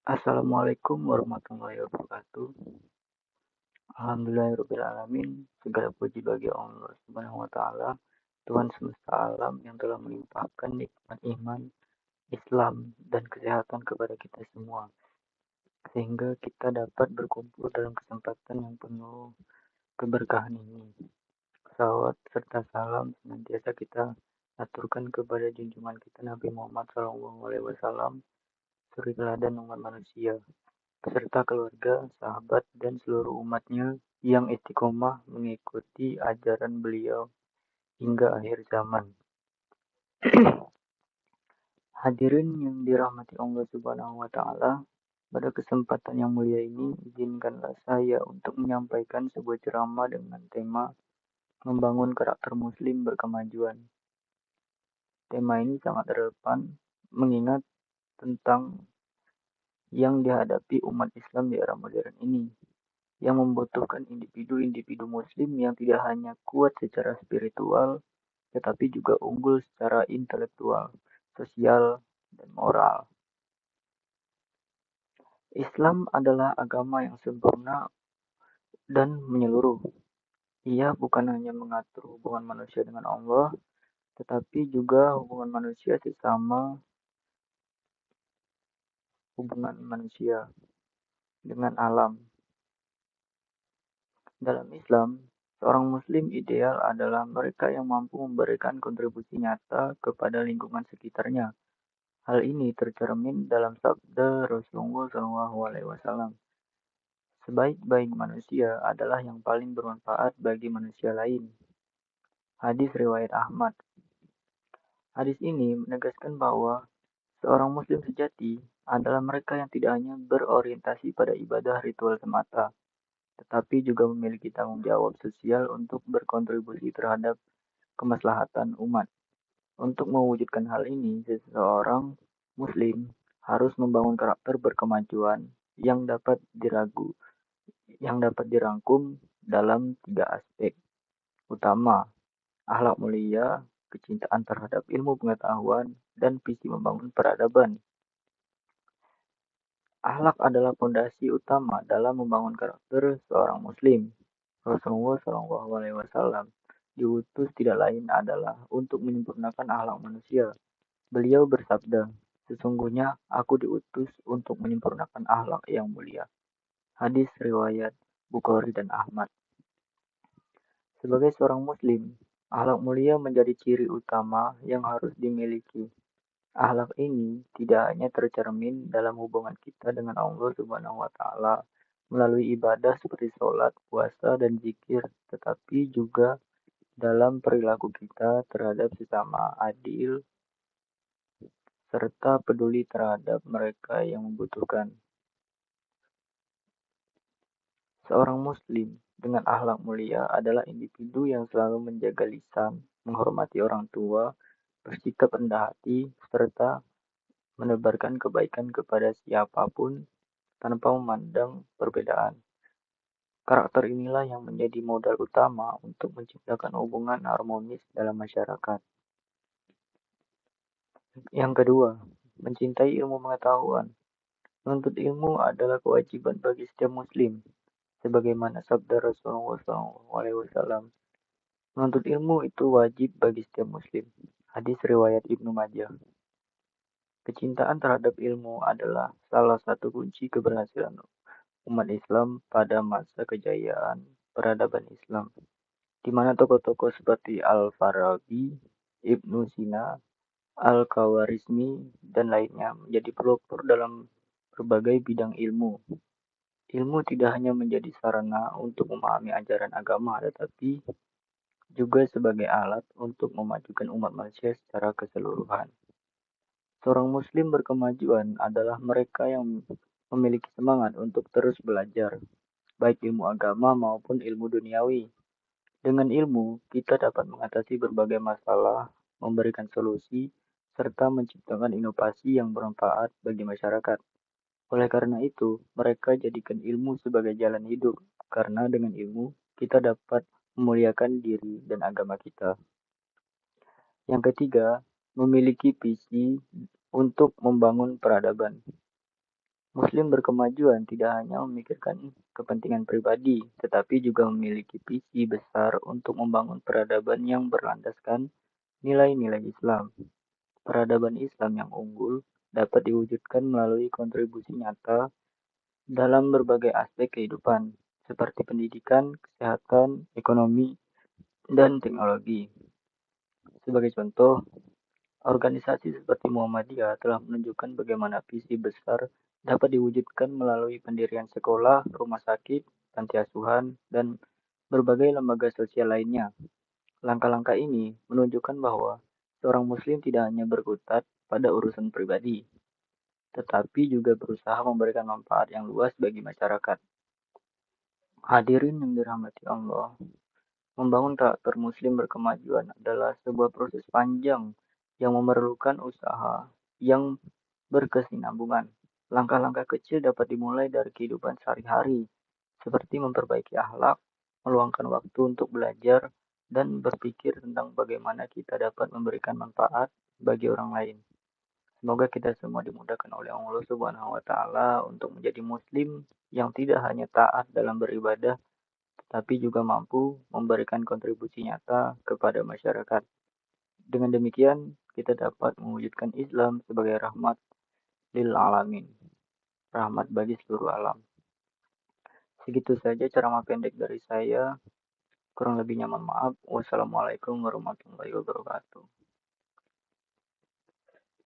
Assalamualaikum warahmatullahi wabarakatuh. Alhamdulillahirrahmanirrahim. Segala puji bagi Allah Subhanahu wa Ta'ala, Tuhan semesta alam yang telah melimpahkan nikmat iman, Islam, dan kesehatan kepada kita semua, sehingga kita dapat berkumpul dalam kesempatan yang penuh keberkahan ini. Salawat serta salam senantiasa kita aturkan kepada junjungan kita Nabi Muhammad SAW, suri teladan umat manusia, beserta keluarga, sahabat, dan seluruh umatnya yang istiqomah mengikuti ajaran beliau hingga akhir zaman. Hadirin yang dirahmati Allah Subhanahu wa Ta'ala, pada kesempatan yang mulia ini, izinkanlah saya untuk menyampaikan sebuah ceramah dengan tema membangun karakter Muslim berkemajuan. Tema ini sangat relevan mengingat tentang yang dihadapi umat Islam di era modern ini, yang membutuhkan individu-individu Muslim yang tidak hanya kuat secara spiritual, tetapi juga unggul secara intelektual, sosial, dan moral. Islam adalah agama yang sempurna dan menyeluruh. Ia bukan hanya mengatur hubungan manusia dengan Allah, tetapi juga hubungan manusia sesama, hubungan manusia dengan alam. Dalam Islam, seorang Muslim ideal adalah mereka yang mampu memberikan kontribusi nyata kepada lingkungan sekitarnya. Hal ini tercermin dalam sabda Rasulullah SAW. Sebaik-baik manusia adalah yang paling bermanfaat bagi manusia lain. Hadis riwayat Ahmad. Hadis ini menegaskan bahwa seorang Muslim sejati adalah mereka yang tidak hanya berorientasi pada ibadah ritual semata, tetapi juga memiliki tanggung jawab sosial untuk berkontribusi terhadap kemaslahatan umat. Untuk mewujudkan hal ini, seseorang Muslim harus membangun karakter berkemajuan yang dapat dirangkum dalam 3 aspek utama: akhlak mulia, kecintaan terhadap ilmu pengetahuan, dan visi membangun peradaban. Akhlak adalah fondasi utama dalam membangun karakter seorang Muslim. Rasulullah SAW diutus tidak lain adalah untuk menyempurnakan akhlak manusia. Beliau bersabda, "Sesungguhnya aku diutus untuk menyempurnakan akhlak yang mulia." Hadis riwayat Bukhari dan Ahmad. Sebagai seorang Muslim, akhlak mulia menjadi ciri utama yang harus dimiliki. Akhlak ini tidak hanya tercermin dalam hubungan kita dengan Allah Subhanahu wa Ta'ala melalui ibadah seperti sholat, puasa, dan zikir, tetapi juga dalam perilaku kita terhadap sesama, adil, serta peduli terhadap mereka yang membutuhkan. Seorang Muslim dengan akhlak mulia adalah individu yang selalu menjaga lisan, menghormati orang tua, bersikap rendah hati, serta menebarkan kebaikan kepada siapapun tanpa memandang perbedaan. Karakter inilah yang menjadi modal utama untuk menciptakan hubungan harmonis dalam masyarakat. Yang kedua, mencintai ilmu pengetahuan. Menuntut ilmu adalah kewajiban bagi setiap Muslim, sebagaimana sabda Rasulullah SAW. Menuntut ilmu itu wajib bagi setiap Muslim. Hadis riwayat Ibnu Majah. Kecintaan terhadap ilmu adalah salah satu kunci keberhasilan umat Islam pada masa kejayaan peradaban Islam, di mana tokoh-tokoh seperti Al-Farabi, Ibnu Sina, Al-Khawarizmi, dan lainnya menjadi pelopor dalam berbagai bidang ilmu. Ilmu tidak hanya menjadi sarana untuk memahami ajaran agama, tetapi juga sebagai alat untuk memajukan umat manusia secara keseluruhan. Seorang Muslim berkemajuan adalah mereka yang memiliki semangat untuk terus belajar, baik ilmu agama maupun ilmu duniawi. Dengan ilmu, kita dapat mengatasi berbagai masalah, memberikan solusi, serta menciptakan inovasi yang bermanfaat bagi masyarakat. Oleh karena itu, mereka jadikan ilmu sebagai jalan hidup, karena dengan ilmu, kita dapat memuliakan diri dan agama kita. Yang ketiga, memiliki visi untuk membangun peradaban. Muslim berkemajuan tidak hanya memikirkan kepentingan pribadi, tetapi juga memiliki visi besar untuk membangun peradaban yang berlandaskan nilai-nilai Islam. Peradaban Islam yang unggul dapat diwujudkan melalui kontribusi nyata dalam berbagai aspek kehidupan, seperti pendidikan, kesehatan, ekonomi, dan teknologi. Sebagai contoh, organisasi seperti Muhammadiyah telah menunjukkan bagaimana visi besar dapat diwujudkan melalui pendirian sekolah, rumah sakit, panti asuhan, dan berbagai lembaga sosial lainnya. Langkah-langkah ini menunjukkan bahwa seorang muslim tidak hanya berkutat pada urusan pribadi, tetapi juga berusaha memberikan manfaat yang luas bagi masyarakat. Hadirin yang dirahmati Allah, membangun karakter muslim berkemajuan adalah sebuah proses panjang yang memerlukan usaha yang berkesinambungan. Langkah-langkah kecil dapat dimulai dari kehidupan sehari-hari, seperti memperbaiki akhlak, meluangkan waktu untuk belajar, dan berpikir tentang bagaimana kita dapat memberikan manfaat bagi orang lain. Semoga kita semua dimudahkan oleh Allah Subhanahu wa taala untuk menjadi muslim yang tidak hanya taat dalam beribadah, tetapi juga mampu memberikan kontribusi nyata kepada masyarakat. Dengan demikian, kita dapat mewujudkan Islam sebagai rahmat lil alamin, rahmat bagi seluruh alam. Segitu saja ceramah pendek dari saya. Kurang lebihnya mohon maaf. Wassalamualaikum warahmatullahi wabarakatuh.